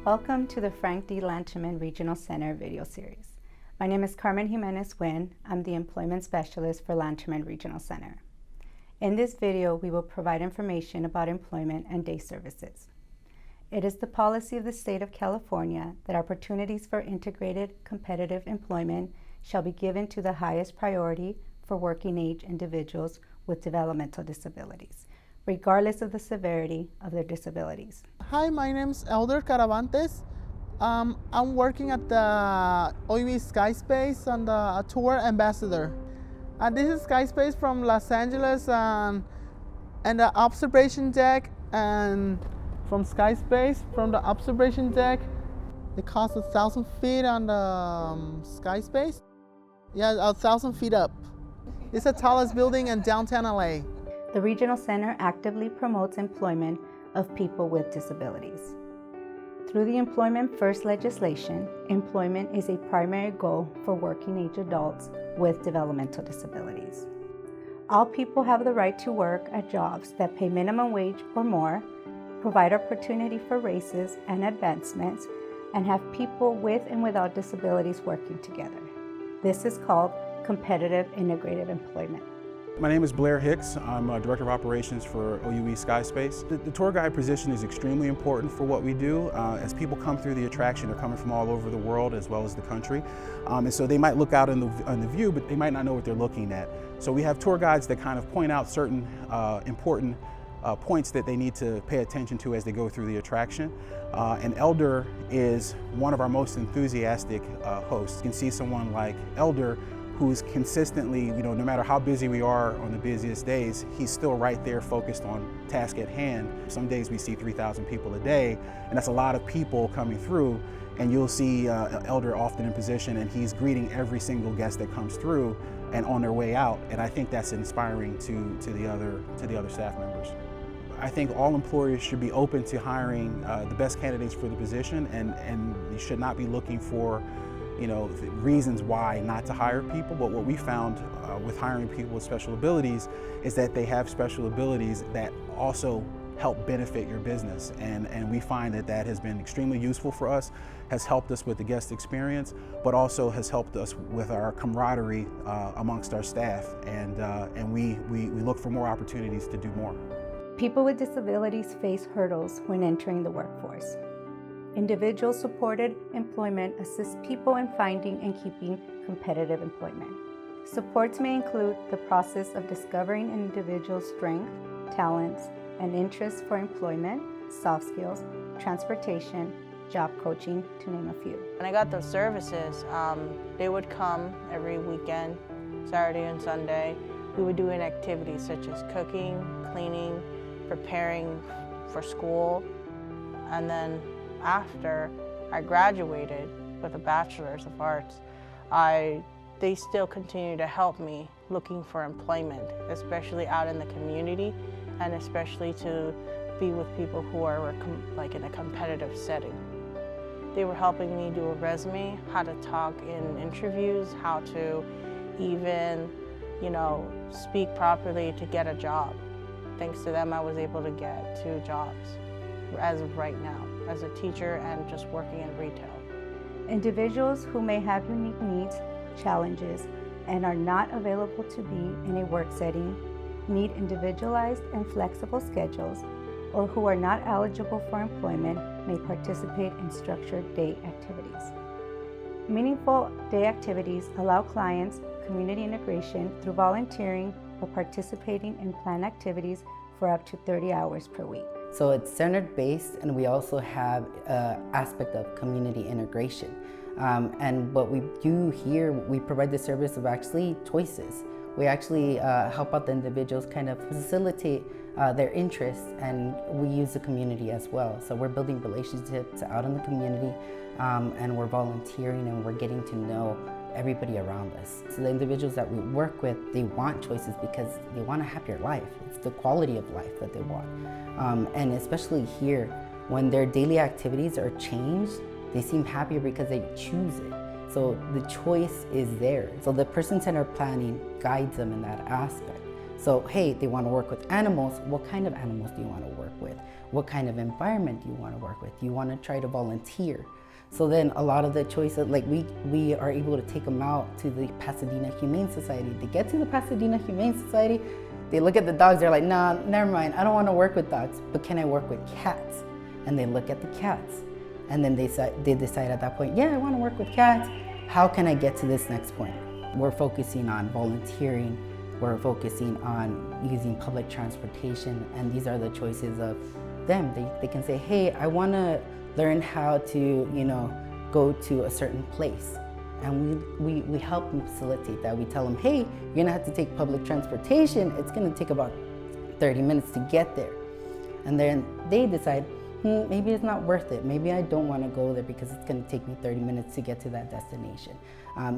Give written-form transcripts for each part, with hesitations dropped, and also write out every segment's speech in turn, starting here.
Welcome to the Frank D. Lanterman Regional Center video series. My name is Carmen Jimenez-Wynn. I'm the Employment Specialist for Lanterman Regional Center. In this video, we will provide information about employment and day services. It is the policy of the state of California that opportunities for integrated, competitive employment shall be given to the highest priority for working-age individuals with developmental disabilities, regardless of the severity of their disabilities. Hi, my name's Elder Caravantes. I'm working at the OUE Sky Space on the tour ambassador. This is Sky Space from Los Angeles and the observation deck, and from Sky Space, from the observation deck, it costs 1,000 feet on the Sky Space. Yeah, 1,000 feet up. It's the tallest building in downtown LA. The Regional Center actively promotes employment of people with disabilities. Through the Employment First legislation, employment is a primary goal for working-age adults with developmental disabilities. All people have the right to work at jobs that pay minimum wage or more, provide opportunity for raises and advancements, and have people with and without disabilities working together. This is called competitive integrated employment. My name is Blair Hicks. I'm Director of Operations for OUE Sky Space. The tour guide position is extremely important for what we do. As people come through the attraction, they're coming from all over the world as well as the country. And so they might look out on the view, but they might not know what they're looking at. So we have tour guides that kind of point out certain important points that they need to pay attention to as they go through the attraction. And Elder is one of our most enthusiastic hosts. You can see someone like Elder who's consistently, no matter how busy we are on the busiest days, he's still right there focused on task at hand. Some days we see 3,000 people a day, and that's a lot of people coming through, and you'll see Elder often in position, and he's greeting every single guest that comes through and on their way out, and I think that's inspiring to the other staff members. I think all employers should be open to hiring the best candidates for the position, and you should not be looking for reasons why not to hire people. But what we found with hiring people with special abilities is that they have special abilities that also help benefit your business. And we find that has been extremely useful for us, has helped us with the guest experience, but also has helped us with our camaraderie amongst our staff. And we look for more opportunities to do more. People with disabilities face hurdles when entering the workforce. Individual-supported employment assists people in finding and keeping competitive employment. Supports may include the process of discovering an individual's strengths, talents, and interests for employment, soft skills, transportation, job coaching, to name a few. When I got those services, they would come every weekend, Saturday and Sunday. We would do an activities such as cooking, cleaning, preparing for school, and then after I graduated with a bachelor's of arts, they still continue to help me looking for employment, especially out in the community, and especially to be with people who are like in a competitive setting. They were helping me do a resume, how to talk in interviews, how to even, speak properly to get a job. Thanks to them, I was able to get 2 jobs as of right now, as a teacher and just working in retail. Individuals who may have unique needs, challenges, and are not available to be in a work setting, need individualized and flexible schedules, or who are not eligible for employment may participate in structured day activities. Meaningful day activities allow clients community integration through volunteering or participating in planned activities for up to 30 hours per week. So it's center-based, and we also have an aspect of community integration. And what we do here, we provide the service of actually choices. We actually help out the individuals kind of facilitate their interests, and we use the community as well. So we're building relationships out in the community, and we're volunteering, and we're getting to know everybody around us. So the individuals that we work with, they want choices because they want a happier life. It's the quality of life that they want. And especially here, when their daily activities are changed, they seem happier because they choose it. So the choice is there. So the person-centered planning guides them in that aspect. So, hey, they want to work with animals. What kind of animals do you want to work with? What kind of environment do you want to work with? Do you want to try to volunteer? So then a lot of the choices, like we are able to take them out to the Pasadena Humane Society. They get to the Pasadena Humane Society, they look at the dogs, they're like, nah, never mind, I don't want to work with dogs, but can I work with cats? And they look at the cats. And then they decide at that point, yeah, I want to work with cats. How can I get to this next point? We're focusing on volunteering. We're focusing on using public transportation. And these are the choices of them. They can say, hey, I want to learn how to, go to a certain place. And we help them facilitate that. We tell them, hey, you're gonna have to take public transportation. It's gonna take about 30 minutes to get there. And then they decide, maybe it's not worth it. Maybe I don't wanna go there because it's gonna take me 30 minutes to get to that destination.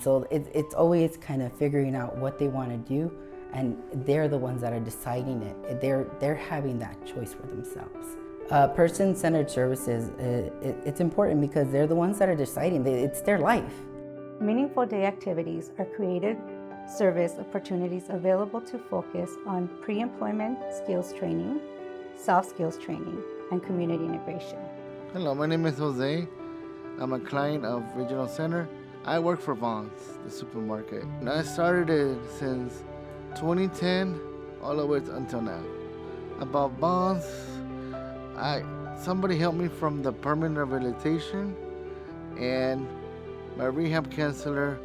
So it's always kind of figuring out what they wanna do, and they're the ones that are deciding it. They're having that choice for themselves. Person-centered services, it's important because they're the ones that are deciding. It's their life. Meaningful day activities are created service opportunities available to focus on pre-employment skills training, soft skills training, and community integration. Hello, my name is Jose. I'm a client of Regional Center. I work for Vons, the supermarket. And I started it since 2010 all the way until now. About Vons, somebody helped me from the permanent rehabilitation, and my rehab counselor,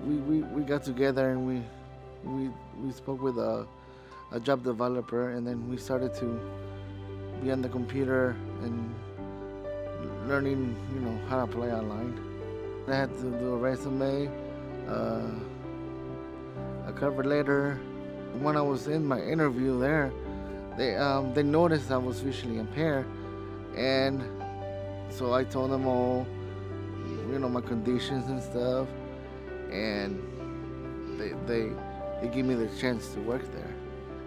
we got together and we spoke with a job developer, and then we started to be on the computer and learning, how to apply online. I had to do a resume, a cover letter. When I was in my interview there, they noticed I was visually impaired, and so I told them all, my conditions and stuff, and they gave me the chance to work there.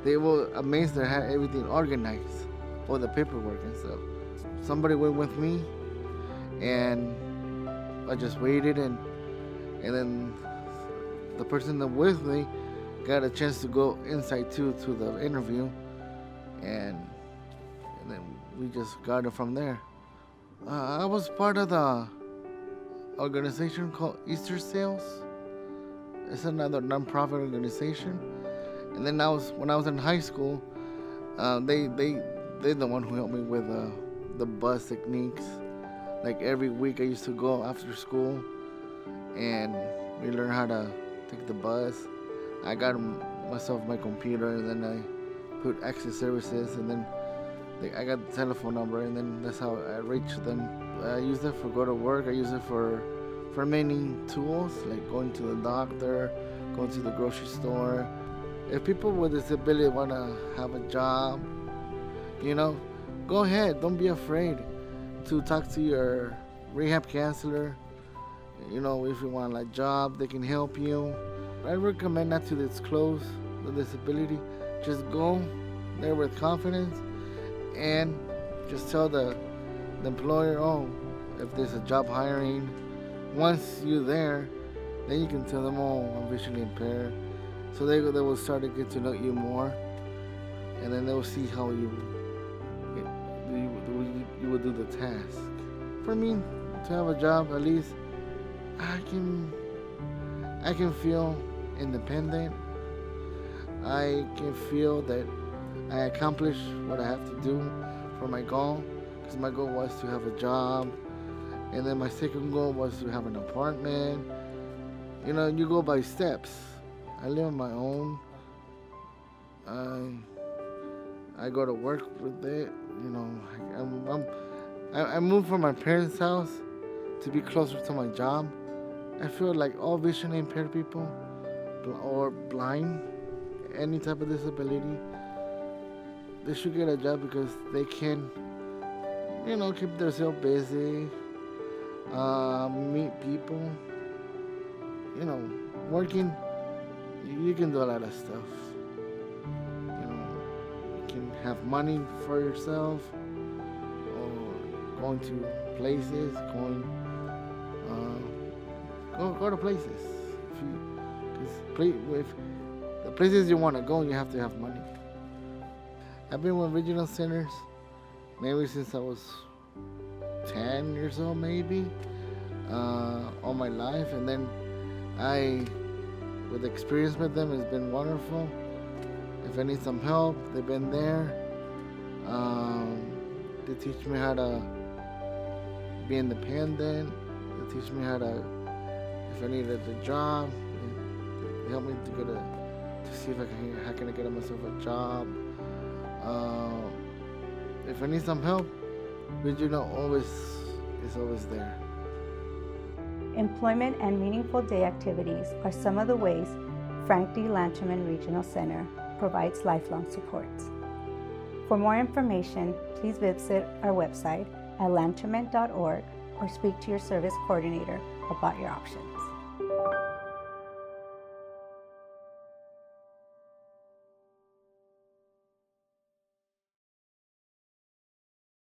They were amazed that I had everything organized, all the paperwork and stuff. Somebody went with me, and I just waited, and then the person that with me got a chance to go inside too to the interview, and then we just got it from there. I was part of the organization called Easter Sales. It's another nonprofit organization. And then when I was in high school, they're the one who helped me with the bus techniques. Like every week I used to go after school, and we learned how to take the bus. I got myself my computer, and then I put access services, and then I got the telephone number, and then that's how I reached them. I use it for go to work. I use it for many tools, like going to the doctor, going to the grocery store. If people with disability want to have a job, go ahead. Don't be afraid to talk to your rehab counselor. If you want a job, they can help you. I recommend not to disclose the disability. Just go there with confidence and just tell the employer, if there's a job hiring. Once you're there, then you can tell them, I'm visually impaired. So they will start to get to know you more, and then they will see how you will do the task. For me, to have a job, at least I can feel independent. I can feel that I accomplished what I have to do for my goal, because my goal was to have a job, and then my second goal was to have an apartment. You go by steps. I live on my own. I go to work with it. I moved from my parents' house to be closer to my job. I feel like all vision impaired people or blind, any type of disability, they should get a job because they can, keep themselves busy, meet people. Working, you can do a lot of stuff. You can have money for yourself, or going to places, go to places. If the places you want to go, you have to have money. I've been with regional centers maybe since I was 10 years old, maybe, all my life. And then with experience with them, it's been wonderful. If I need some help, they've been there. They teach me how to be independent. They teach me how to, if I needed a job, they help me to see if how can I get myself a job. If I need some help, Regional is always there. Employment and meaningful day activities are some of the ways Frank D. Lanterman Regional Center provides lifelong supports. For more information, please visit our website at lanterman.org or speak to your service coordinator about your options.